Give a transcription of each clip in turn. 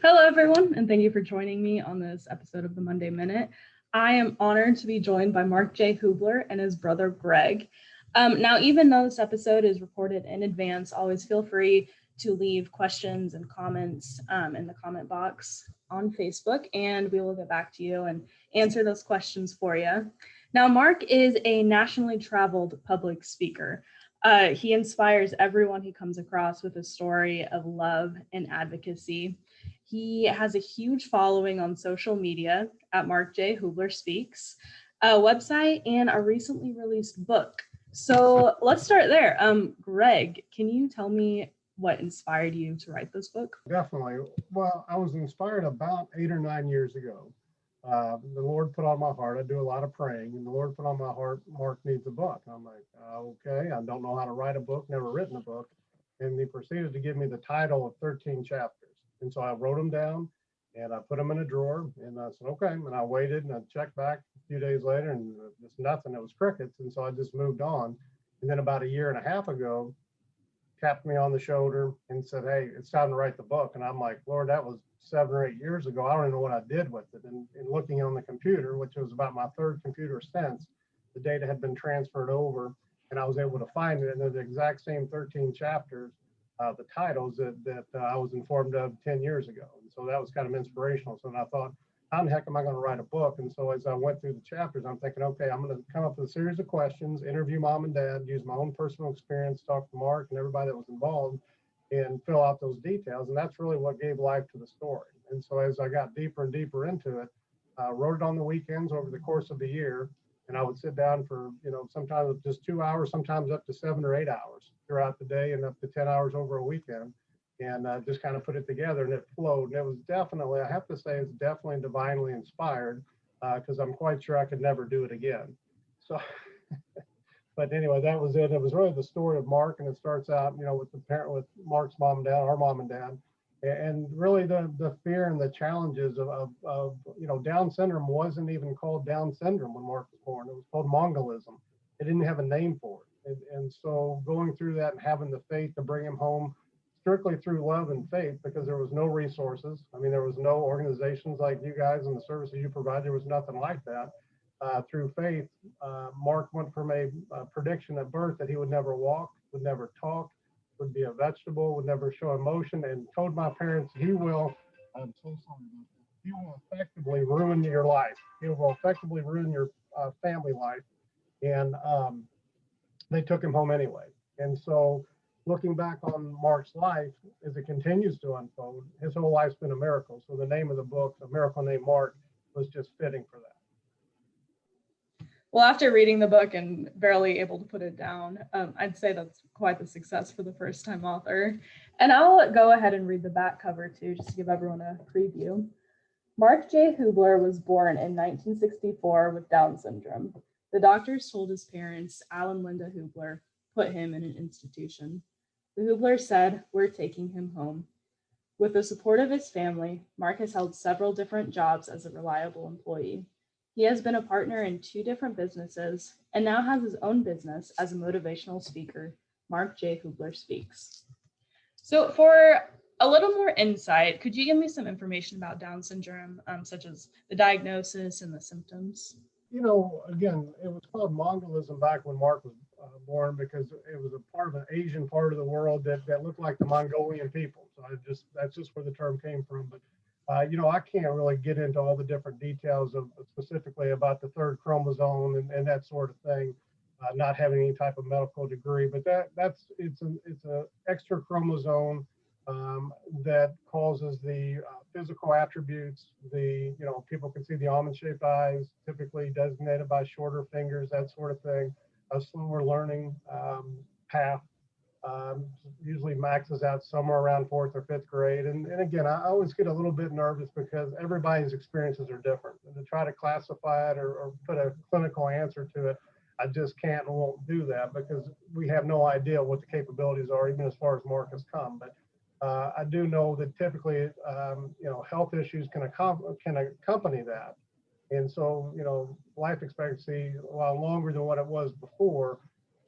Hello, everyone, and thank you for joining me on this episode of the Monday Minute. I am honored to be joined by Mark J Hublar and his brother Greg. Now, even though this episode is recorded in advance, always feel free to leave questions and comments in the comment box on Facebook, and we will get back to you and answer those questions for you. Now, Mark is a nationally traveled public speaker. He inspires everyone he comes across with a story of love and advocacy. He has a huge following on social media at Mark J Hublar Speaks, a website, and a recently released book. So let's start there. Greg, can you tell me what inspired you to write this book? Definitely. Well, I was inspired about 8 or 9 years ago. The Lord put on my heart, I do a lot of praying, and the Lord put on my heart, Mark needs a book. I'm like, okay, I don't know how to write a book, never written a book. And he proceeded to give me the title of 13 chapters. And so I wrote them down and I put them in a drawer and I said, okay. And I waited and I checked back a few days later and just nothing, it was crickets. And so I just moved on. And then about a year and a half ago, tapped me on the shoulder and said, hey, it's time to write the book. And I'm like, Lord, that was 7 or 8 years ago. I don't even know what I did with it. And looking on the computer, which was about my third computer since, the data had been transferred over and I was able to find it. And they're the exact same 13 chapters, the titles that I was informed of 10 years ago. And so that was kind of inspirational. So then I thought, how the heck am I going to write a book? And so as I went through the chapters, I'm thinking, okay, I'm going to come up with a series of questions, interview mom and dad, use my own personal experience, talk to Mark and everybody that was involved, and fill out those details. And that's really what gave life to the story. And so as I got deeper and deeper into it, wrote it on the weekends over the course of the year. And I would sit down for, sometimes just 2 hours, sometimes up to 7 or 8 hours throughout the day and up to 10 hours over a weekend. And just kind of put it together and it flowed. And it was definitely, I have to say, it's definitely divinely inspired because I'm quite sure I could never do it again. So, but anyway, that was it. It was really the story of Mark, and it starts out, with the parent, with Mark's mom and dad, our mom and dad, and really the fear and the challenges of Down syndrome wasn't even called Down syndrome when Mark was born. It was called Mongolism. It didn't have a name for it. And so going through that and having the faith to bring him home strictly through love and faith, because there was no resources. I mean, there was no organizations like you guys and the services you provide. There was nothing like that. Through faith, Mark went from a prediction at birth that he would never walk, would never talk, would be a vegetable, would never show emotion, and told my parents, he will, I'm so sorry about that, he will effectively ruin your life. He will effectively ruin your family life. And they took him home anyway. And so looking back on Mark's life, as it continues to unfold, his whole life's been a miracle. So the name of the book, A Miracle Named Mark, was just fitting for that. Well, after reading the book and barely able to put it down, I'd say that's quite the success for the first-time author. And I'll go ahead and read the back cover too, just to give everyone a preview. Mark J Hublar was born in 1964 with Down syndrome. The doctors told his parents, Al and Linda Hublar, put him in an institution. The Hublars said, we're taking him home. With the support of his family, Mark has held several different jobs as a reliable employee. He has been a partner in 2 different businesses and now has his own business as a motivational speaker, Mark J Hublar Speaks. So for a little more insight, could you give me some information about Down syndrome, such as the diagnosis and the symptoms? Again, it was called Mongolism back when Mark was born because it was a part of an Asian part of the world that looked like the Mongolian people. So that's just where the term came from. But I can't really get into all the different details of specifically about the third chromosome and that sort of thing. Not having any type of medical degree, but it's a extra chromosome that causes the physical attributes. People can see the almond-shaped eyes, typically designated by shorter fingers, that sort of thing. A slower learning path. Usually maxes out somewhere around 4th or 5th grade. And again, I always get a little bit nervous because everybody's experiences are different. And to try to classify it or put a clinical answer to it, I just can't and won't do that because we have no idea what the capabilities are, even as far as Mark has come. But I do know that typically, health issues can accompany that. And so, life expectancy, while longer than what it was before,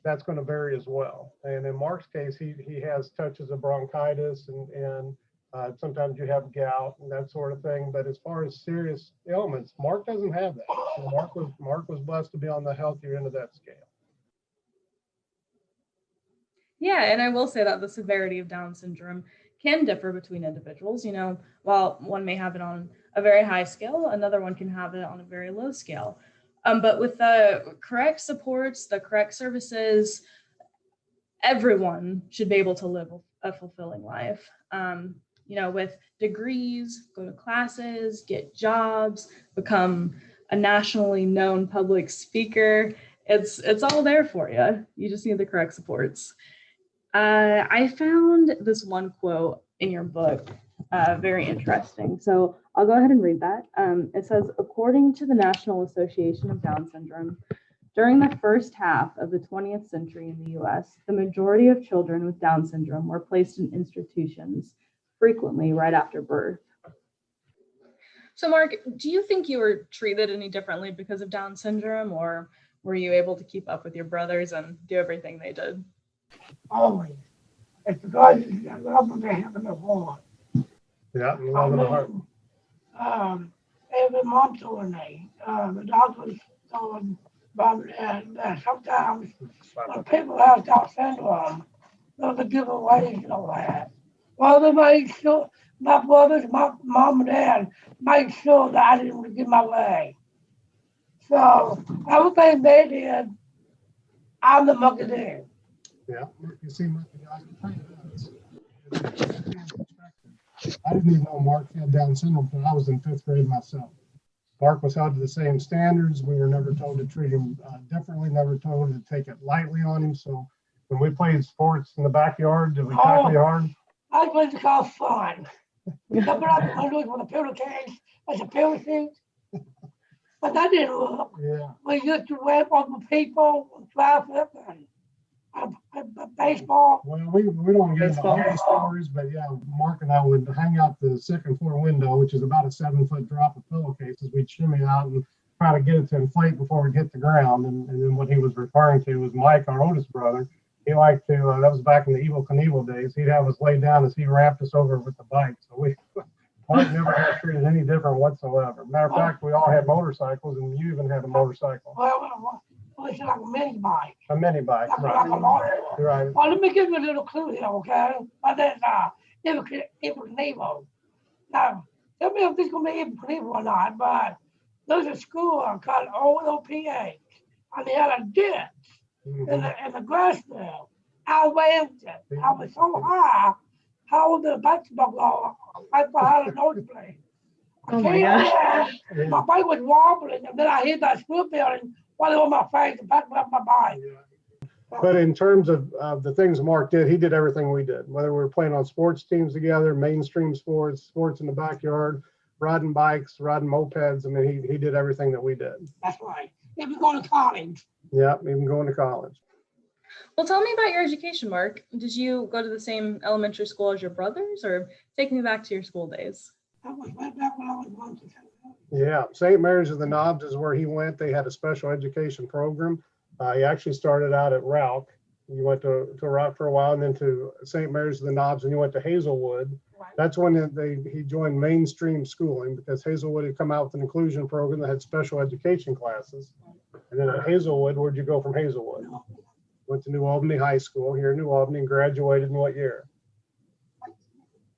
that's going to vary as well. And in Mark's case, he has touches of bronchitis and Sometimes you have gout and that sort of thing. But as far as serious ailments, Mark doesn't have that. So Mark was blessed to be on the healthier end of that scale. Yeah, and I will say that the severity of Down syndrome can differ between individuals. You know, while one may have it on a very high scale, another one can have it on a very low scale. But with the correct supports, the correct services, everyone should be able to live a fulfilling life. You know, with degrees, go to classes, get jobs, become a nationally known public speaker. It's all there for you. You just need the correct supports. I found this one quote in your book very interesting. So I'll go ahead and read that. It says, according to the National Association of Down Syndrome, during the first half of the 20th century in the US, the majority of children with Down syndrome were placed in institutions, frequently right after birth. So Mark, do you think you were treated any differently because of Down syndrome, or were you able to keep up with your brothers and do everything they did? Always. It's because I love what they have in the heart. Yeah, love in the heart. Every month or me, the doctors told Bob that sometimes when people have Down syndrome, they'll give away and all that. Well, they made sure, my brothers, my mom and dad made sure that I didn't give my way. So everything they did, I'm the monkey did. Yeah, you see, I didn't even know Mark had Down syndrome until I was in 5th grade myself. Mark was held to the same standards. We were never told to treat him differently, never told to take it lightly on him. So when we played sports in the backyard, did we tackle you hard? I played to call fun. Jumping out the windows with a pillow case as a pillow seat. But that didn't work. Yeah. We used to ramp on the people, traffic, and baseball. Well, we don't get into all the stories, but yeah, Mark and I would hang out the 2nd floor window, which is about a 7-foot drop of pillowcases. We'd shimmy out and try to get it to inflate before we hit the ground. And then what he was referring to was Mike, our oldest brother. He liked to, that was back in the Evel Knievel days. He'd have us lay down as he ramped us over with the bike. So Mark never got treated any different whatsoever. Matter of fact, we all had motorcycles, and you even had a motorcycle. Well, it's like a mini bike. A mini bike, Like right. a motor. Right. Well, let me give you a little clue here, okay? But that's Evel Knievel. Now, tell me if this is going to be Evel Knievel or not, but there's a school called OLPH, and they had a ditch. Mm-hmm. in the grass field. I waved it. I was so high, how was the basketball goal right behind the nosebleed. Oh my gosh. My bike was wobbling, and then I hit that school building while it was on my face and backed up my bike. But in terms of the things Mark did, he did everything we did. Whether we were playing on sports teams together, mainstream sports in the backyard, riding bikes, riding mopeds. I mean, he did everything that we did. That's right. Even going to college. Yeah, even going to college. Well, tell me about your education, Mark. Did you go to the same elementary school as your brothers, or take me back to your school days? That was right back when I was 1 to 10. Yeah, St. Mary's of the Knobs is where he went. They had a special education program. He actually started out at Rauch. You went to Rauch for a while, and then to St. Mary's of the Knobs, and you went to Hazelwood. Right. That's when he joined mainstream schooling, because Hazelwood had come out with an inclusion program that had special education classes. And then at Hazelwood, where'd you go from Hazelwood? Went to New Albany High School here in New Albany and graduated in what year?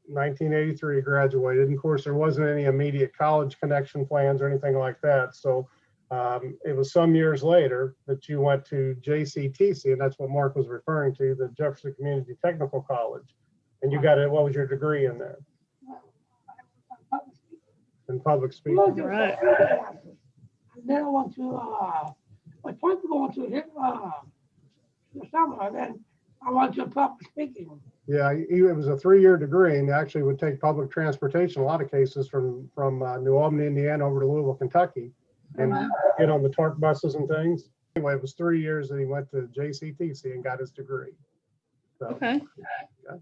1983 graduated. And of course, there wasn't any immediate college connection plans or anything like that. So it was some years later that you went to JCTC, and that's what Mark was referring to, the Jefferson Community Technical College. And you got it. What was your degree in there? In public speaking. Right. And then I went to, I tried to go into the summer, and then I went to public speaking. Yeah, it was a 3-year degree, and actually would take public transportation, a lot of cases, from New Albany, Indiana, over to Louisville, Kentucky, and get on the TARP buses and things. Anyway, it was 3 years that he went to JCTC and got his degree. So, Okay.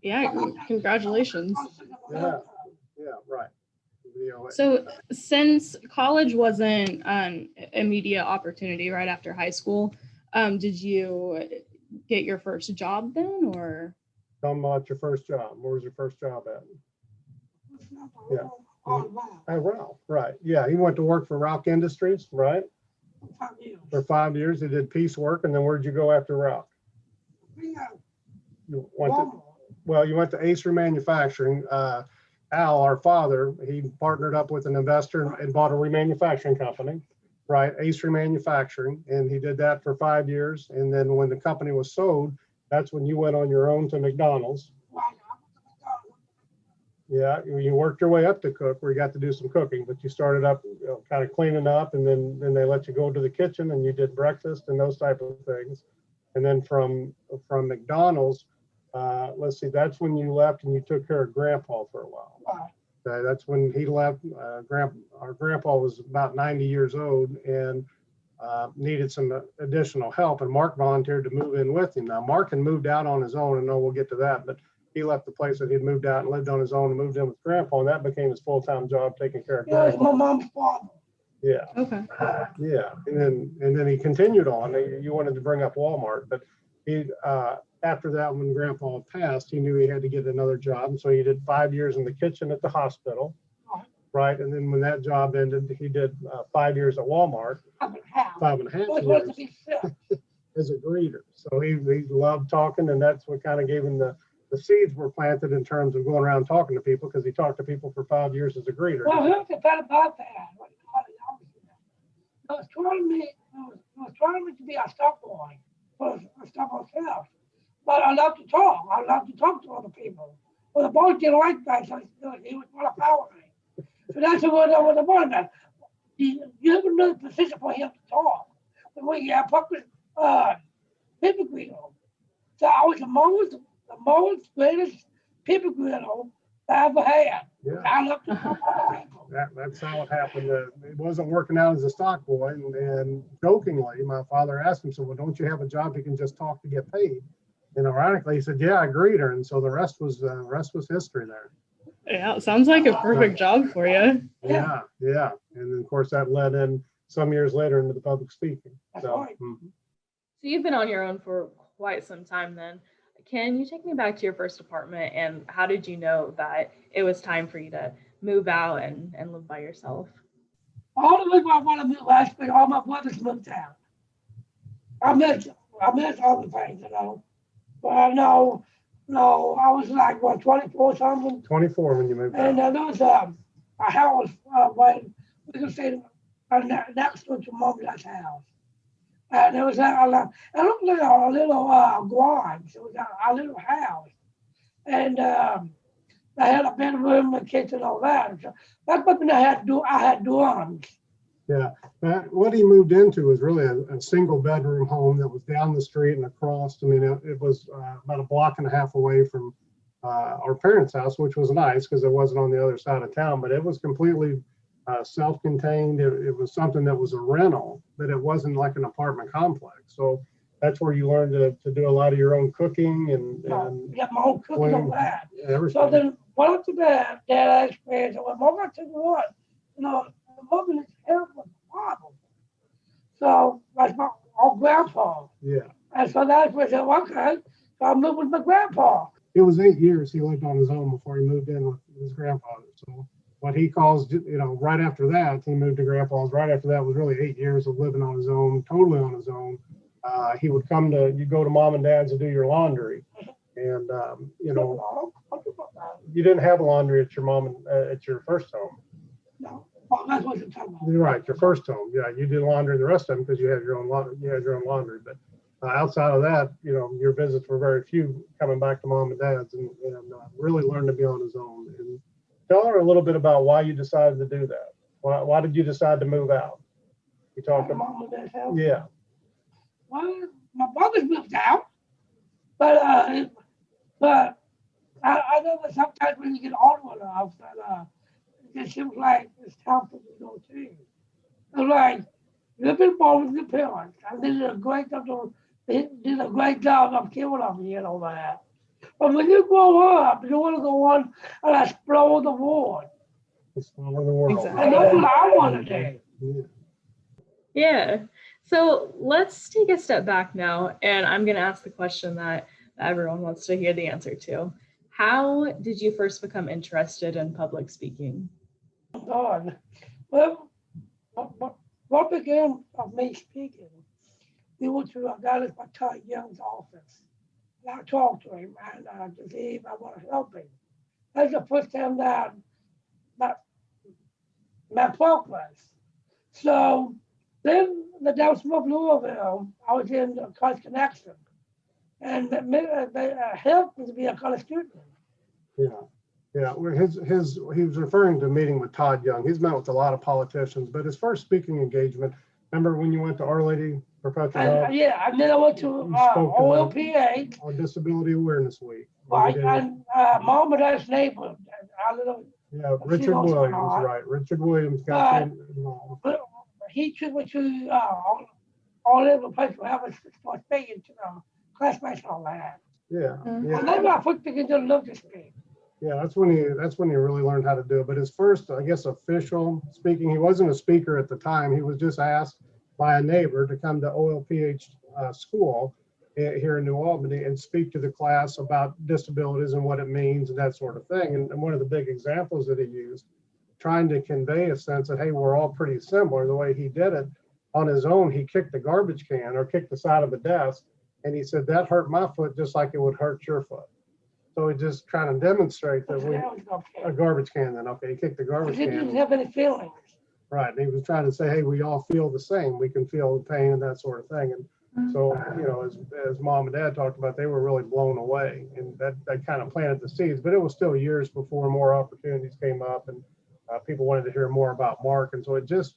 Yeah, congratulations. Yeah, right. So since college wasn't an immediate opportunity right after high school, did you get your first job then, or? Tell them about your first job. Where was your first job at? Yeah. Ralph, right. Yeah, he went to work for Ralph Industries, right? 5 years. For 5 years, he did piecework, and then where'd you go after Ralph? You went to, well, you went to Acer Manufacturing. Al, our father, he partnered up with an investor and bought a remanufacturing company, right? Acer Manufacturing, and he did that for 5 years. And then when the company was sold, that's when you went on your own to McDonald's. Yeah, you worked your way up to cook, where you got to do some cooking, but you started up, kind of cleaning up, and then they let you go to the kitchen, and you did breakfast and those type of things. And then from McDonald's, let's see, that's when you left and you took care of Grandpa for a while. Okay, that's when he left. Our grandpa was about 90 years old and needed some additional help, and Mark volunteered to move in with him. Now, Mark had moved out on his own, and we'll get to that, but he left the place that he'd moved out and lived on his own and moved in with Grandpa, and that became his full-time job, taking care of Grandpa. My mom's father. Yeah. Okay. Yeah, and then he continued on. You wanted to bring up Walmart, but he after that, when Grandpa passed, he knew he had to get another job, and so he did 5 years in the kitchen at the hospital, right? And then when that job ended, he did 5 years at Walmart, 5.5 years as a greeter. So he loved talking, and that's what kind of gave him the seeds were planted in terms of going around talking to people, because he talked to people for 5 years as a greeter. Well, here's the thing about that. It was trying me to be a stop boy for a stop myself. But I love to talk. I love to talk to other people. Well, the boy didn't like that, so he was going to power me. So that's what I was about that. You have another position for him to talk. But when you have public people greeter. So I was the most greatest people greeter I ever had. Yeah. I love to talk to other people. That's how it happened. It wasn't working out as a stock boy, and jokingly, my father asked him, "So, well, don't you have a job you can just talk to get paid?" And ironically, he said, "Yeah, I agreed her," and so the rest was history there. Yeah, it sounds like a perfect job for you. Yeah. And then, of course, that led in some years later into the public speaking. That's So, right. So you've been on your own for quite some time then. Can you take me back to your first apartment, and how did you know that it was time for you to move out and live by yourself? All the reason I want to move last week, all my brothers moved out. I miss other things, But no, I was like, 24 something? 24 when you moved out. And there was a house, when we could say next to Mom and Dad's house. And there was it looked like a little garage. It was a little house. And I had a bedroom, a kitchen, all that. So that's what I had dorms. Yeah, what he moved into was really a single bedroom home that was down the street and across. I mean, it was about a block and a half away from our parents' house, which was nice because it wasn't on the other side of town, but it was completely self-contained. It was something that was a rental, but it wasn't like an apartment complex. So that's where you learned to do a lot of your own cooking and My own cooking and all that. Everything. So then, one of the dad I experienced, when Mom got to the one, the mother is terrible problem. So that's my old grandpa. Yeah. And so that's where I said, okay, so I moved with my grandpa. It was 8 years he lived on his own before he moved in with his grandfather. So what he calls, right after that, he moved to grandpa's. Right after that was really 8 years of living on his own, totally on his own. He would you go to Mom and Dad's to do your laundry. And, you didn't have laundry at at your first home. No, well, that's what you're talking about. You're right, your first home. Yeah, you did laundry the rest of them because you had your own laundry. But outside of that, your visits were very few coming back to Mom and Dad's, and really learned to be on his own. And tell her a little bit about why you decided to do that. Why did you decide to move out? You talked about Mom and Dad's house? Yeah. Well, my brothers moved out, but I know that sometimes when you get older enough, that it seems like it's time for you to go change. It's like you've been born with your parents, and they did a great job. They did a great job of caring of you and all that. But when you grow up, you want to go on and explore the world. Explore the world. Exactly. And that's what I want to do. Yeah. So let's take a step back now, and I'm going to ask the question that everyone wants to hear the answer to. how did you first become interested in public speaking? God. Well, what began of me speaking, we went to a guy by Todd Young's office. And I talked to him and to see if I want to help him. That's the first time that my talk was. So then the down from Louisville, I was in the college connection. And they helped me to be a college student. Yeah. Yeah, well, he was referring to meeting with Todd Young. He's met with a lot of politicians, but his first speaking engagement, remember when you went to Our Lady Perpetual Help? Yeah, and then I went to OLPA. On Disability Awareness Week. Right, and Mom and Dad's neighbor, our little, Yeah, Richard Williams, right. Richard Williams got involved. but he took me to all over the place to have a start speaking to them, classmates and all that. Yeah, And yeah. then I first began to love to speak. Yeah, that's when he really learned how to do it. But his first, I guess, official speaking, he wasn't a speaker at the time. He was just asked by a neighbor to come to OLPH school here in New Albany and speak to the class about disabilities and what it means and that sort of thing. And one of the big examples that he used, trying to convey a sense that, hey, we're all pretty similar. The way he did it on his own, he kicked the garbage can or kicked the side of the desk. And he said, that hurt my foot just like it would hurt your foot. So he just trying to demonstrate that a garbage can then, okay, he kicked the garbage can. He didn't have any feelings. Right, and he was trying to say, hey, we all feel the same. We can feel the pain and that sort of thing. And so, you know, as Mom and Dad talked about, they were really blown away. And that kind of planted the seeds, but it was still years before more opportunities came up and people wanted to hear more about Mark. And so it just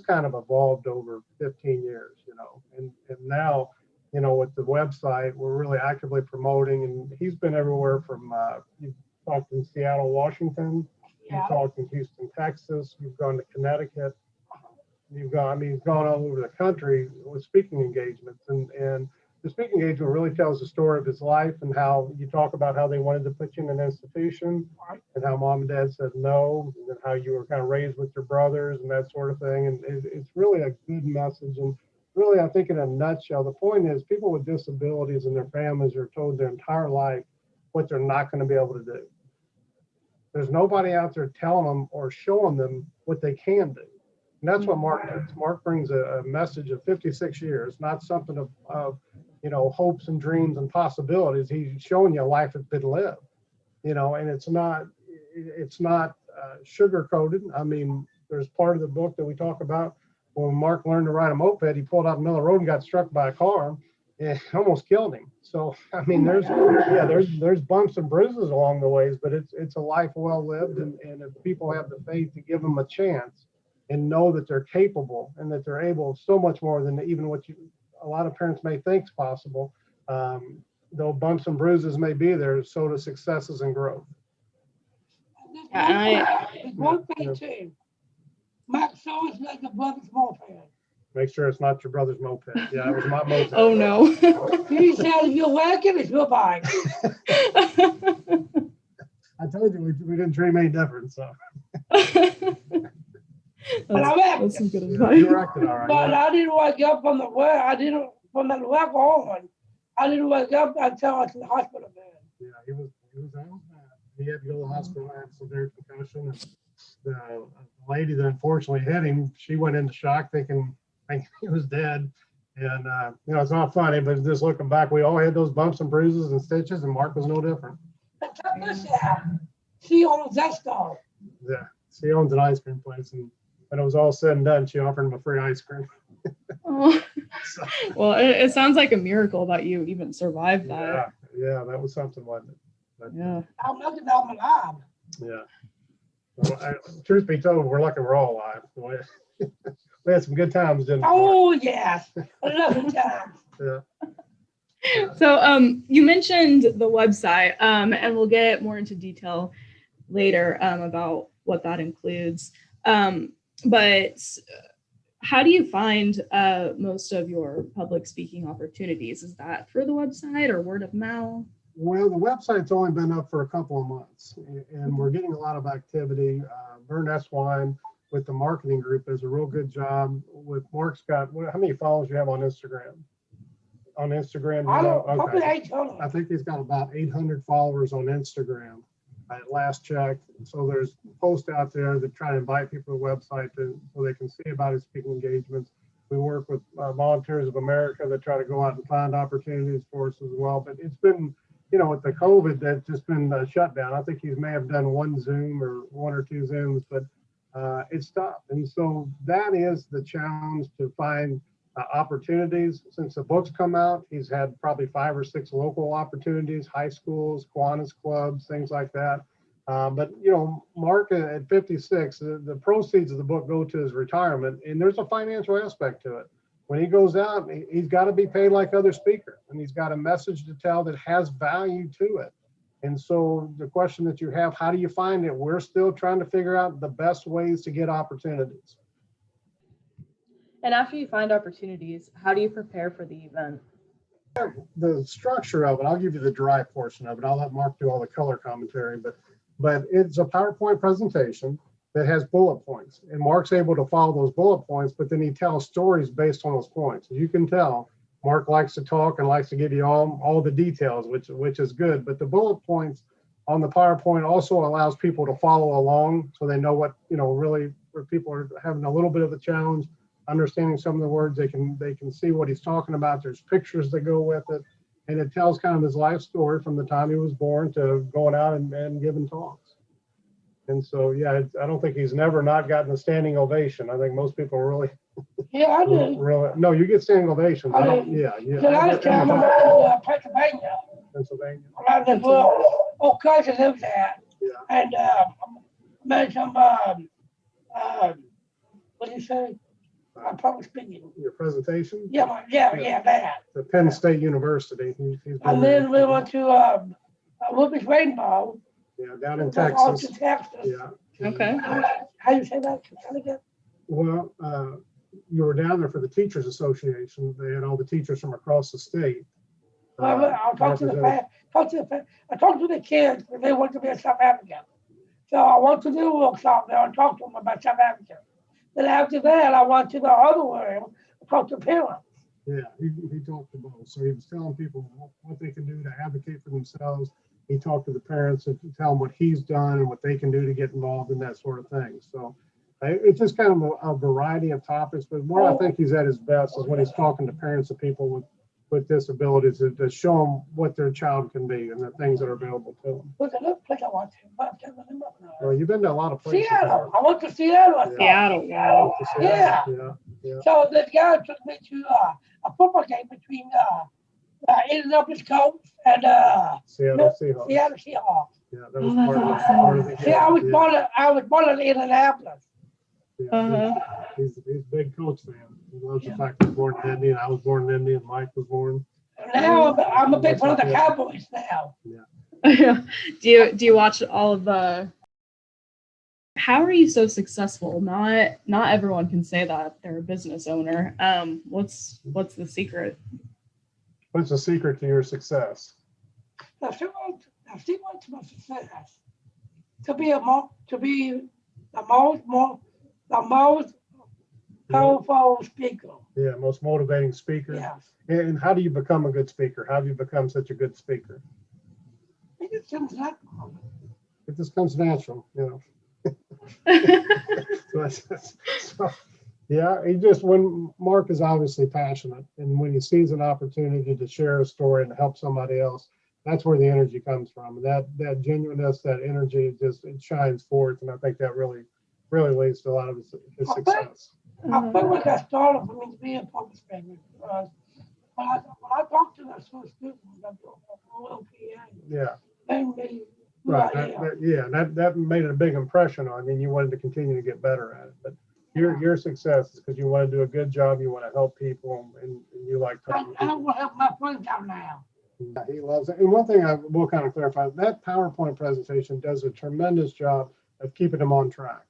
kind of evolved over 15 years, you know, and now, you know, with the website, we're really actively promoting, and he's been everywhere from, you've talked in Seattle, Washington, you've talked in Houston, Texas, you've gone to Connecticut, he's gone all over the country with speaking engagements. And the speaking engagement really tells the story of his life and how you talk about how they wanted to put you in an institution and how Mom and Dad said no, and how you were kind of raised with your brothers and that sort of thing. And it's really a good message. And really, I think in a nutshell, the point is people with disabilities and their families are told their entire life what they're not going to be able to do. There's nobody out there telling them or showing them what they can do. And that's what Mark does. Mark brings a message of 56 years, not something of you know, hopes and dreams and possibilities. He's showing you a life that's been lived, you know, and it's not sugar coated. I mean, there's part of the book that we talk about when Mark learned to ride a moped. He pulled out in the middle of the road and got struck by a car and almost killed him. So I mean, there's bumps and bruises along the ways, but it's a life well lived. And if people have the faith to give them a chance and know that they're capable and that they're able so much more than even what a lot of parents may think is possible, though bumps and bruises may be there, so do successes and growth. One thing too, Mark always like a brother's moped. Make sure it's not your brother's moped. Yeah, it was my moped. Oh no. He said, if you're wagon, it's your bike. I told you we didn't dream any different, so. That's some good Yeah, advice. you acted all right. But I didn't wake up from the work. From the work on. I didn't wake up until I was in the hospital bed. Yeah, he was out. He had to go to the hospital, had severe concussion. And the lady that unfortunately hit him, she went into shock thinking he was dead. And, you know, it's not funny, but just looking back, we all had those bumps and bruises and stitches, and Mark was no different. But check this out. She owns that store. Yeah, she owns an ice cream place, and when it was all said and done, she offered him a free ice cream. Oh. So, Well, it sounds like a miracle that you even survived that. yeah, that was something, wasn't it? But, Yeah. I'm looking at my life. yeah. Well, truth be told, we're lucky we're all alive. We had some good times, didn't we? Oh, yes. Another time. Yeah. So you mentioned the website, and we'll get more into detail later about what that includes. But how do you find most of your public speaking opportunities? Is that through the website or word of mouth? Well, the website's only been up for a couple of months, and we're getting a lot of activity. Vern Eswine with the marketing group does a real good job. With Mark's got, how many followers do you have on Instagram? on Instagram? I You know? don't, probably Okay. 800. I think he's got about 800 followers on Instagram at last check. So there's posts out there that try to invite people to the website so they can see about his speaking engagements. We work with Volunteers of America that try to go out and find opportunities for us as well. But it's been, you know, with the COVID, that's just been shut down. I think he may have done one Zoom or one or two Zooms, but it's tough. And so that is the challenge, to find opportunities. Since the book's come out, he's had probably 5 or 6 local opportunities, high schools, Kiwanis clubs, things like that. But you know, Mark at 56, the proceeds of the book go to his retirement, and there's a financial aspect to it. When he goes out, he's got to be paid like other speakers, and he's got a message to tell that has value to it. And so the question that you have, how do you find it? We're still trying to figure out the best ways to get opportunities. And after you find opportunities, how do you prepare for the event? The structure of it, I'll give you the dry portion of it. I'll let Mark do all the color commentary, but it's a PowerPoint presentation that has bullet points, and Mark's able to follow those bullet points, but then he tells stories based on those points. As you can tell, Mark likes to talk and likes to give you all the details, which is good. But the bullet points on the PowerPoint also allows people to follow along, so they know what, you know, really where people are having a little bit of a challenge understanding some of the words. They can see what he's talking about. There's pictures that go with it, and it tells kind of his life story from the time he was born to going out and giving talks. And so, yeah, I don't think he's never not gotten a standing ovation. I think most people really, Yeah, I do. really, no, you get standing ovations. I don't, do. yeah. The last time I went to Pennsylvania, Pennsylvania. around this world, all kinds of lives there. Yeah. And made some, what do you say? Public speaking. Your presentation? Yeah, that. The Penn State University. He's been And there. then we went to Whoopi's Rainbow. Yeah, down in That's Texas. Austin, Texas. Yeah. Okay. How do you say that? Again? Well, you were down there for the Teachers Association. They had all the teachers from across the state. Well, I talked to the kids, and they want to be a South African. So I went to the workshop there and talked to them about South Africa. Then after that, I went to the other room and talked to parents. Yeah, he talked to both. So he was telling people what they can do to advocate for themselves. He talked to the parents and tell them what he's done and what they can do to get involved in that sort of thing. So it's just kind of a variety of topics. But where I think he's at his best is when he's talking to parents of people with disabilities to show them what their child can be and the things that are available to them. What's another place I went to? Well, you've been to a lot of places. Seattle. I went to Seattle. Seattle, wow. Yeah. Yeah. So the guy took me to a football game between Indianapolis Colts and Seattle Seahawks. Seattle Seahawks. Yeah, that was that's part of the See, game. I was born in Indianapolis. Yeah, he's a big Colts fan. He loves the fact that he was born in Indy, and I was born in Indy, and Mike was born. And now I'm a big fan of the Cowboys now. Yeah. Do you watch all of the? How are you so successful? Not everyone can say that they're a business owner. What's the secret? What's the secret to your success? The secret to my success to be the most powerful speaker. Yeah, most motivating speaker. Yes. And how do you become a good speaker? How have you become such a good speaker? It just natural. It just comes natural, you know. So, yeah, when Mark is obviously passionate, and when he sees an opportunity to share a story and to help somebody else, that's where the energy comes from. And that genuineness, that energy, it shines forth, and I think that really leads to a lot of his success. I feel like I started for me to be a public speaker because when I talked to that sort of student, that little PA, Yeah. made me who Right. I am. That made a big impression on you, and you wanted to continue to get better at it. But your success is because you want to do a good job, you want to help people, and you like talking. I will help my friends out now. Yeah, he loves it. And one thing I will kind of clarify, that PowerPoint presentation does a tremendous job of keeping him on track.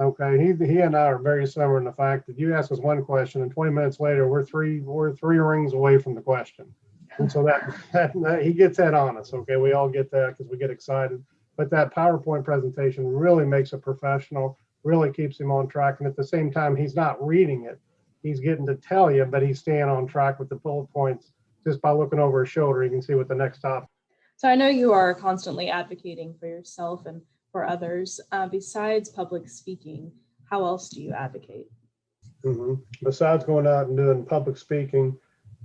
Okay, he and I are very similar in the fact that you ask us one question, and 20 minutes later we're three rings away from the question. And so that he gets that on us. Okay, we all get that because we get excited. But that PowerPoint presentation really makes it professional, really keeps him on track. And at the same time, he's not reading it. He's getting to tell you, but he's staying on track with the bullet points just by looking over his shoulder, he can see what the next stop. So I know you are constantly advocating for yourself and for others. Besides public speaking, how else do you advocate? Besides going out and doing public speaking,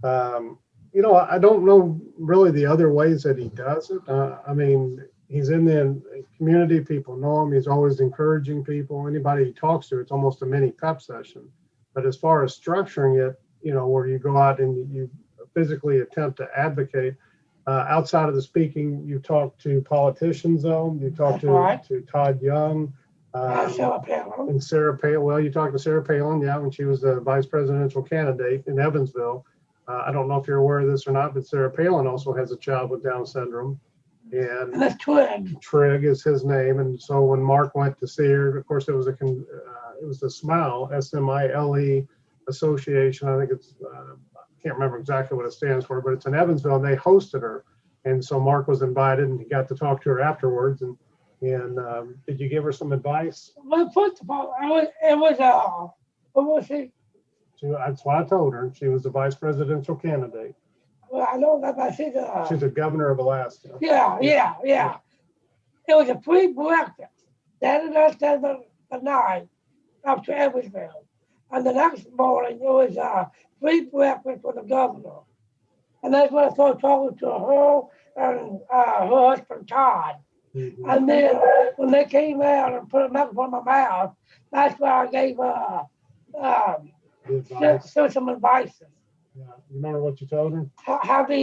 I don't know really the other ways that he does it. I mean, he's in the community, people know him. He's always encouraging people. Anybody he talks to, it's almost a mini pep session. But as far as structuring it, where you go out and you physically attempt to advocate, outside of the speaking, you talk to politicians, though. You talk to Todd Young. And Sarah Palin. Well, you talked to Sarah Palin, when she was the vice presidential candidate in Evansville. I don't know if you're aware of this or not, but Sarah Palin also has a child with Down syndrome. And that's Twig. Trigg is his name. And so when Mark went to see her, of course, it was the SMILE, S-M-I-L-E Association. I think I can't remember exactly what it stands for, but it's in Evansville, and they hosted her. And so Mark was invited, and he got to talk to her afterwards. And did you give her some advice? Well, first of all, what was she? That's what I told her. She was the vice presidential candidate. Well, I know that, but she's a governor of Alaska. Yeah. It was a free breakfast. Saturday night up to Evansville. And the next morning, it was a free breakfast for the governor. And that's when I started talking to her and her husband, Todd. Mm-hmm. And then when they came out and put a microphone in my mouth, that's where I gave some advice. Yeah. You remember what you told her? How to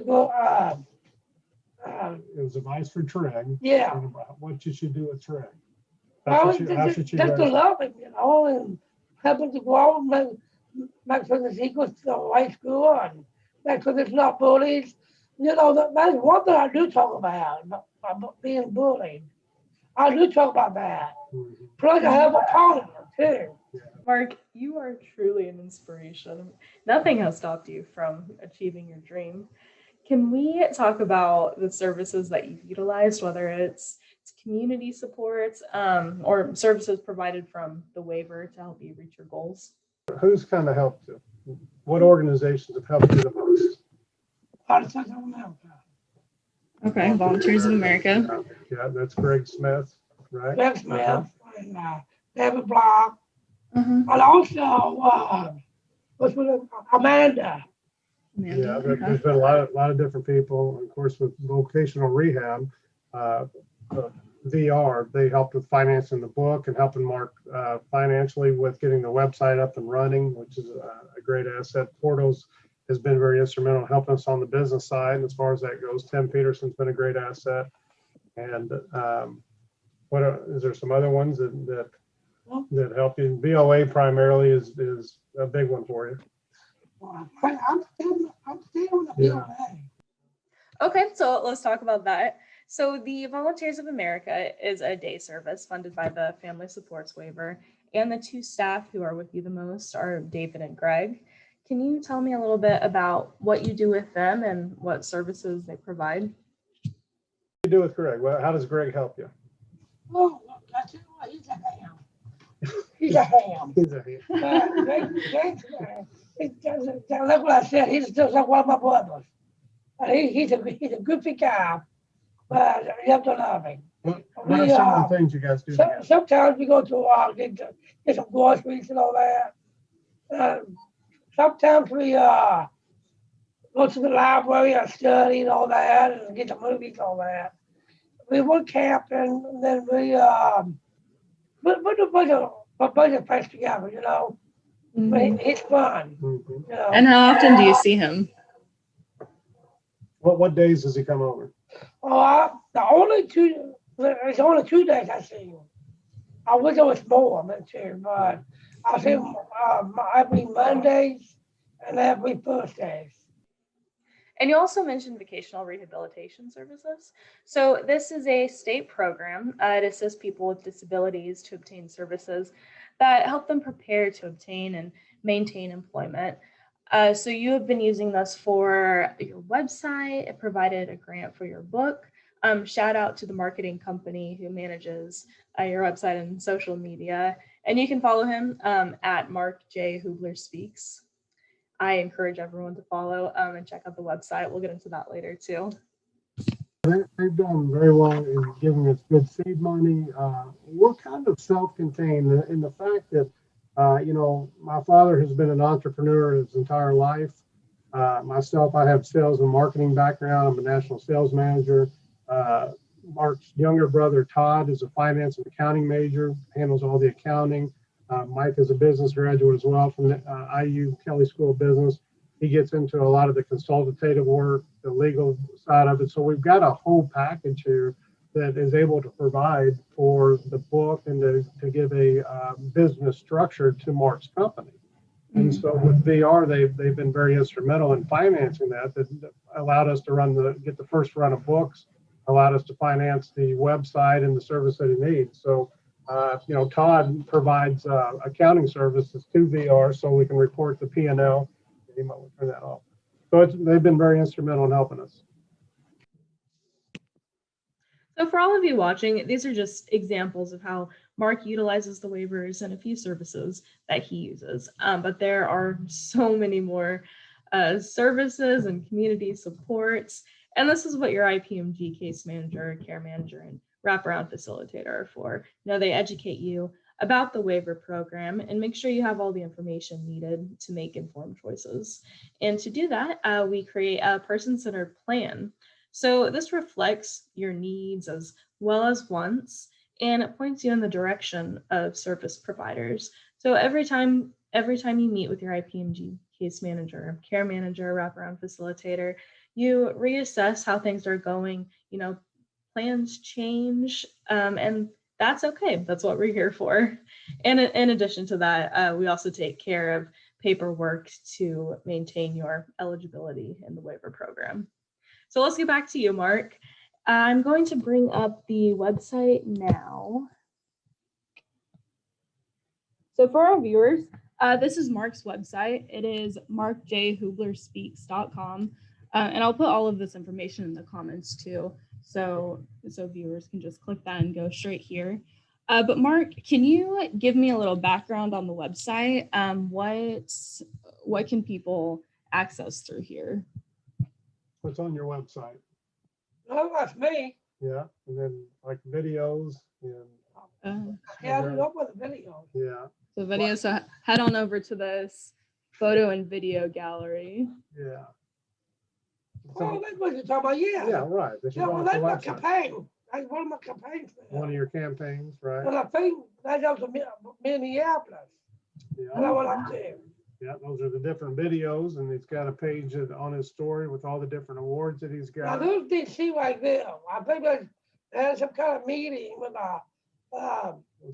go. It was advice for Trigg. Yeah. What you should do with Trigg. How should she just to love him, and help him to grow and make sure that he goes to the right school and make sure there's not bullies. That's one thing I do talk about being bullied. I do talk about that. Mm-hmm. Plus, I have a partner too. Mark, you are truly an inspiration. Nothing has stopped you from achieving your dream. Can we talk about the services that you've utilized, whether it's community supports or services provided from the waiver to help you reach your goals? Who's kind of helped you? What organizations have helped you the most? Okay, Volunteers of America. Yeah, that's Greg Smith, right? Greg Smith and David Block. And also, Amanda. Yeah, there's been a lot of different people. Of course, with vocational rehab, VR, they helped with financing the book and helping Mark financially with getting the website up and running, which is a great asset. Portos has been very instrumental in helping us on the business side. And as far as that goes, Tim Peterson's been a great asset. And is there some other ones that help you? VOA primarily is a big one for you. I'm still with the VOA. Okay, so let's talk about that. So the Volunteers of America is a day service funded by the Family Supports Waiver, and the two staff who are with you the most are David and Greg. Can you tell me a little bit about what you do with them and what services they provide? What do you do with Greg? Well, how does Greg help you? Oh, I tell you what, he's a ham. He's a ham. He's a ham. That's what I said. He's just like one of my brothers. He's a goofy guy, but you have to love him. What are some of the things you guys do together? Sometimes we go to get some groceries and all that. Sometimes we go to the library and study and all that, and get the movies and all that. We went camping, and then we put a bunch of friends together, Mm-hmm. It's fun. Mm-hmm. And how often do you see him? What days does he come over? It's only 2 days I see him. I wish there was more, but I see him every Mondays and every Thursdays. And you also mentioned vocational rehabilitation services. So this is a state program. It assists people with disabilities to obtain services that help them prepare to obtain and maintain employment. So you have been using this for your website. It provided a grant for your book. Shout out to the marketing company who manages your website and social media. And you can follow him at Mark J Hublar Speaks. I encourage everyone to follow and check out the website. We'll get into that later too. They've done very well in giving us good seed money. We're kind of self-contained in the fact that, my father has been an entrepreneur his entire life. Myself, I have sales and marketing background. I'm a national sales manager. Mark's younger brother, Todd, is a finance and accounting major, handles all the accounting. Mike is a business graduate as well from the IU Kelley School of Business. He gets into a lot of the consultative work, the legal side of it. So we've got a whole package here that is able to provide for the book and to give a business structure to Mark's company. And so with VR, they've been very instrumental in financing that allowed us to get the first run of books, allowed us to finance the website and the service that he needs. So, Todd provides accounting services to VR so we can report the P&L. You might want to turn that off. So they've been very instrumental in helping us. So for all of you watching, these are just examples of how Mark utilizes the waivers and a few services that he uses. But there are so many more services and community supports. And this is what your IPMG case manager, care manager, and wraparound facilitator are for. They educate you about the waiver program and make sure you have all the information needed to make informed choices. And to do that, we create a person-centered plan. So this reflects your needs as well as wants, and it points you in the direction of service providers. So every time you meet with your IPMG case manager, care manager, wraparound facilitator, you reassess how things are going. Plans change, and that's okay. That's what we're here for. And in addition to that, we also take care of paperwork to maintain your eligibility in the waiver program. So let's get back to you, Mark. I'm going to bring up the website now. So for our viewers, this is Mark's website. It is markjhublarspeaks.com. And I'll put all of this information in the comments too. So viewers can just click that and go straight here. But Mark, can you give me a little background on the website? What can people access through here? What's on your website? No, that's me. Yeah, and then like videos and Yeah, I do up with the video. yeah. So videos. So head on over to this photo and video gallery. Yeah. Oh, that's what you're talking about. Yeah. Yeah, right. Yeah, well, that's my campaign. That's one of my campaigns. One of your campaigns, right? Well, I think that was Minneapolis. Yeah. And I went up there. Yeah, those are the different videos, and he's got a page on his story with all the different awards that he's Now, got. those DC right there, I think there's some kind of meeting with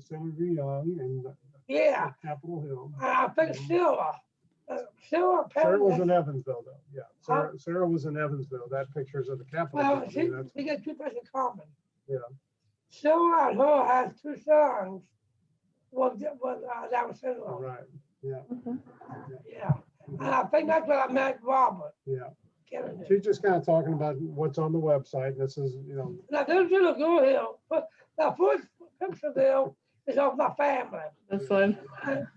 Senator Young and Capitol Hill. I think Silver. Sarah was in Evansville, though. Yeah, Sarah was in Evansville. That picture's of the Capitol. Well, she got two things in common. Yeah. Silver and her has two sons. That was Silver. Right. Yeah. Yeah. And I think that's what I met Robert. Yeah. Kennedy. She's just kind of talking about what's on the website. This is, Now, this little girl here, but the first picture there is of my family. This one. And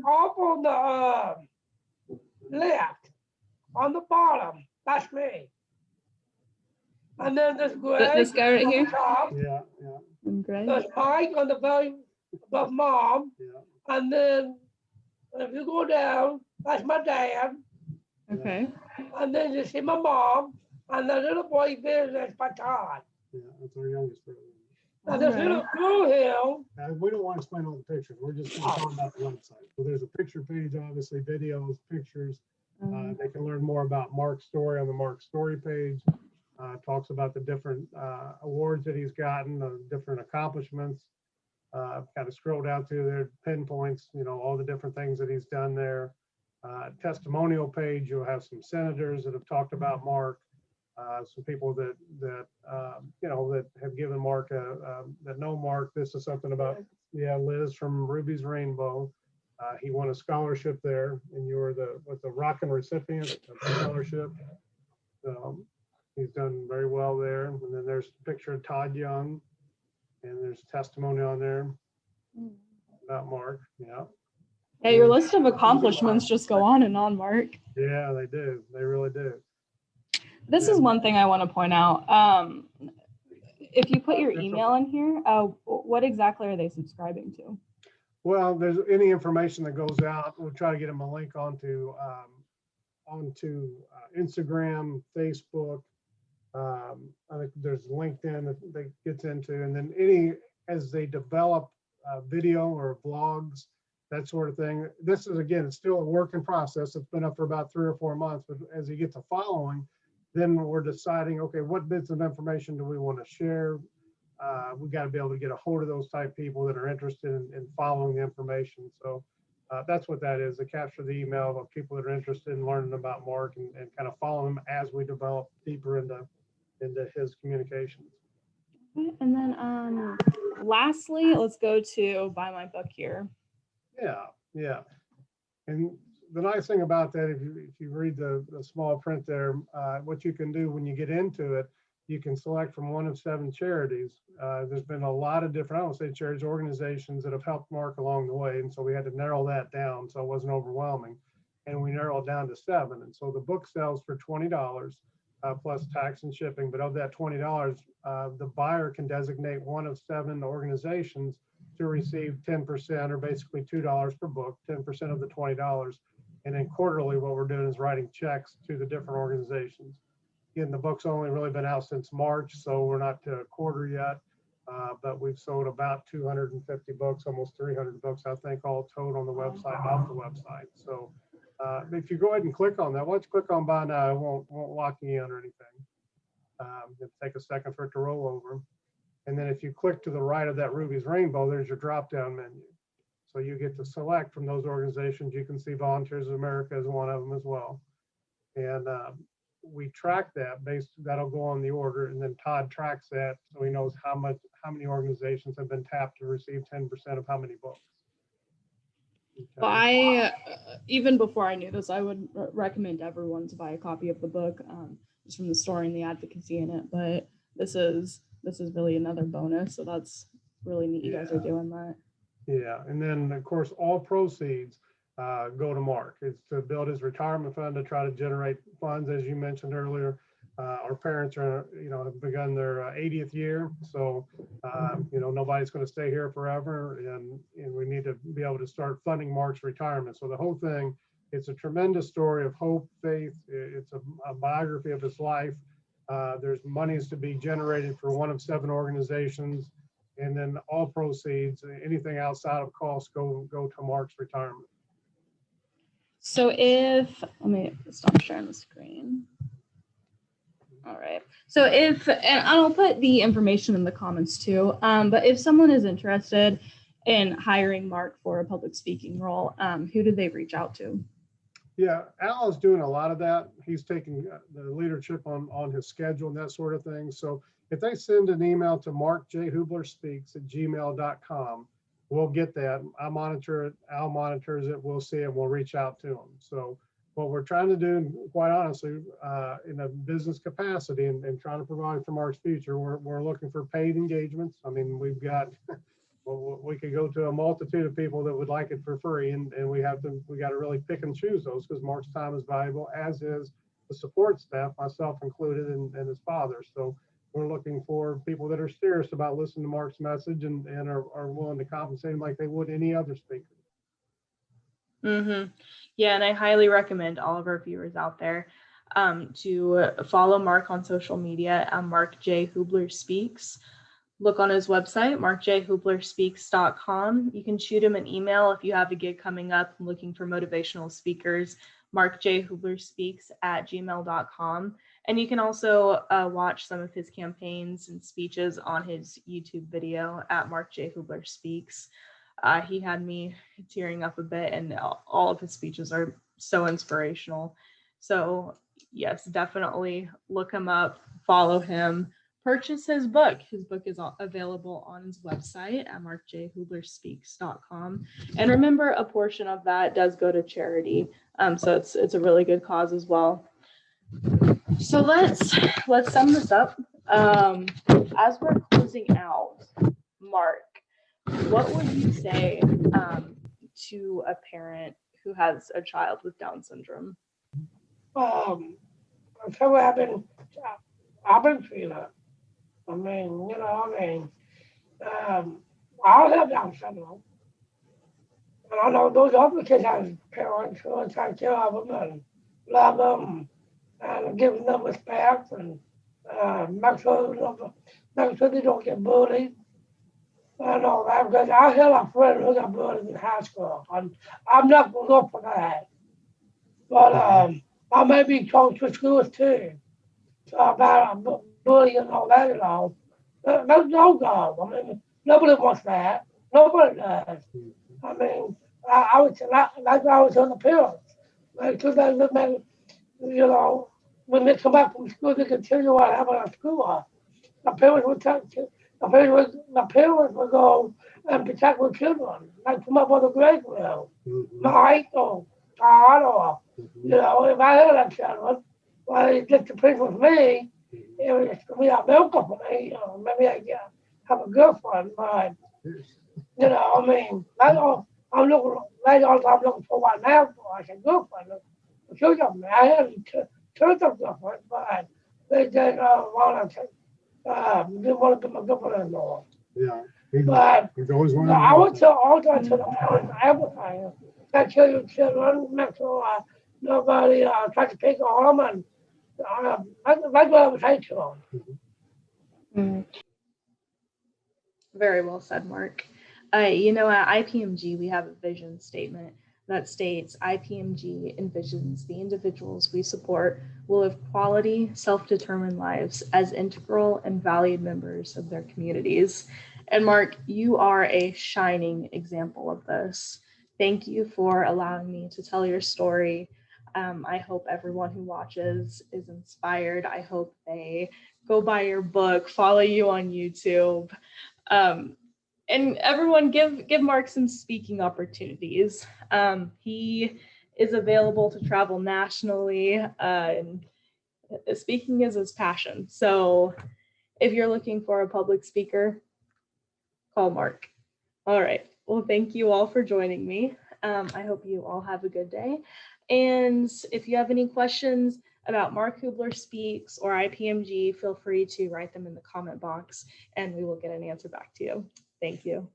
off on the left, on the bottom, that's me. And then this Greg. This guy right here? Top, yeah. Greg. there's Mike on the very above mom. Yeah. And then if you go down, that's my dad. Okay. And then you see my mom. And the little boy there, that's my Todd. Yeah, that's our youngest brother. Now, this little girl here. We don't want to explain all the pictures. We're just going to talk about the website. So there's a picture page, obviously, videos, pictures. They can learn more about Mark's story on the Mark Story page. Talks about the different awards that he's gotten, the different accomplishments. Kind of scroll down to their pinpoints, all the different things that he's done there. Testimonial page, you'll have some senators that have talked about Mark. Some people that have given Mark that know Mark. This is something about Liz from Ruby's Rainbow. He won a scholarship there, and you were the rockin' recipient of the scholarship. He's done very well there. And then there's a picture of Todd Young, and there's testimony on there about Mark. Yeah. Yeah, your list of accomplishments just go on and on, Mark. Yeah, they do. They really do. This is one thing I want to point out. If you put your email in here, what exactly are they subscribing to? Well, there's any information that goes out, we'll try to get them a link onto Instagram, Facebook. I think there's LinkedIn that gets into, and then as they develop video or vlogs, that sort of thing. This is, again, it's still a work in process. It's been up for about 3 or 4 months, but as he gets a following, then we're deciding, okay, what bits of information do we want to share? We got to be able to get a hold of those type people that are interested in following the information. So that's what that is. They capture the email of people that are interested in learning about Mark and kind of follow him as we develop deeper into his communications. Okay, and then lastly, let's go to buy my book here. Yeah. And the nice thing about that, if you read the small print there, what you can do when you get into it, you can select from one of 7 charities. There's been a lot of different, I don't say charities, organizations that have helped Mark along the way. And so we had to narrow that down so it wasn't overwhelming. And we narrowed down to 7. And so the book sells for $20 plus tax and shipping. But of that $20, the buyer can designate one of 7 organizations to receive 10%, or basically $2 per book, 10% of the $20. And then quarterly, what we're doing is writing checks to the different organizations. Again, the book's only really been out since March, so we're not to a quarter yet, but we've sold about 250 books, almost 300 books, I think, all told on the website, off the website. So if you go ahead and click on that, once you click on buy now, it won't lock you in or anything. It'll take a second for it to roll over. And then if you click to the right of that Ruby's Rainbow, there's your drop-down menu. So you get to select from those organizations. You can see Volunteers of America as one of them as well. And we track that that'll go on the order, and then Todd tracks that so he knows how many organizations have been tapped to receive 10% of how many books. Okay. Well, I even before I knew this, I would recommend everyone to buy a copy of the book, just from the story and the advocacy in it. But this is really another bonus, so that's really neat. You guys are doing that. Yeah, and then of course all proceeds go to Mark. It's to build his retirement fund, to try to generate funds, as you mentioned earlier. Our parents are, have begun their 80th year, so nobody's going to stay here forever, and we need to be able to start funding Mark's retirement. So the whole thing, it's a tremendous story of hope, faith. It's a biography of his life. There's monies to be generated for one of 7 organizations, and then all proceeds, anything outside of costs, go to Mark's retirement. So let me stop sharing the screen. All right. So and I'll put the information in the comments too, but if someone is interested in hiring Mark for a public speaking role, who do they reach out to? Yeah, Al is doing a lot of that. He's taking the leadership on his schedule and that sort of thing. So if they send an email to markjhublarspeaks@gmail.com, we'll get that. I monitor it, Al monitors it, we'll see it, we'll reach out to him. So what we're trying to do, quite honestly, in a business capacity and trying to provide for Mark's future, we're looking for paid engagements. I mean, we've got, we could go to a multitude of people that would like it for free, and we got to really pick and choose those, because Mark's time is valuable, as is the support staff, myself included, and his father. So we're looking for people that are serious about listening to Mark's message and are willing to compensate him like they would any other speaker. Mm-hmm. Yeah, and I highly recommend all of our viewers out there to follow Mark on social media at Mark J Hublar Speaks. Look on his website, markjhublarspeaks.com. You can shoot him an email if you have a gig coming up looking for motivational speakers, markjhublarspeaks@gmail.com. And you can also watch some of his campaigns and speeches on his YouTube video at Mark J Hublar Speaks. He had me tearing up a bit, and all of his speeches are so inspirational. So yes, definitely look him up, follow him, purchase his book. His book is available on his website at markjhublarspeaks.com. And remember, a portion of that does go to charity. So it's a really good cause as well. So let's sum this up. As we're closing out, Mark, what would you say to a parent who has a child with Down syndrome? So I've been feeling it. I mean, I have Down syndrome. And I know those other kids have parents who take care of them and love them and give them respect and make sure they don't get bullied and all that. Because I had a friend who got bullied in high school, and I'm not going to go for that. But I may be told to schools too about bullying and all that and all. There's no go. I mean, nobody wants that. Nobody does. I mean, I would say like I was on the parents. Like, so that, when they come back from school, they can tell you what happened at school. The parents would go and protect the children, like come up with a grade room, Mike or Todd or, if I had a child, well, it just depends with me. It was going to be a milker for me, maybe I have a girlfriend, but, I mean, I'm looking for one now for as a girlfriend. I had two of girlfriends, but they didn't want to didn't want to be my girlfriend anymore. Yeah. But He's always wanted I would tell all that to the parents, everything. Take care of your children, make sure nobody tries to take on them, and that's what I would say to them. Very well said, Mark. At IPMG, we have a vision statement that states IPMG envisions the individuals we support will live quality, self-determined lives as integral and valued members of their communities. And Mark, you are a shining example of this. Thank you for allowing me to tell your story. I hope everyone who watches is inspired. I hope they go buy your book, follow you on YouTube. And everyone give Mark some speaking opportunities. He is available to travel nationally, and speaking is his passion. So if you're looking for a public speaker, call Mark. All right. Well, thank you all for joining me. I hope you all have a good day. And if you have any questions about Mark Hublar Speaks or IPMG, feel free to write them in the comment box and we will get an answer back to you. Thank you.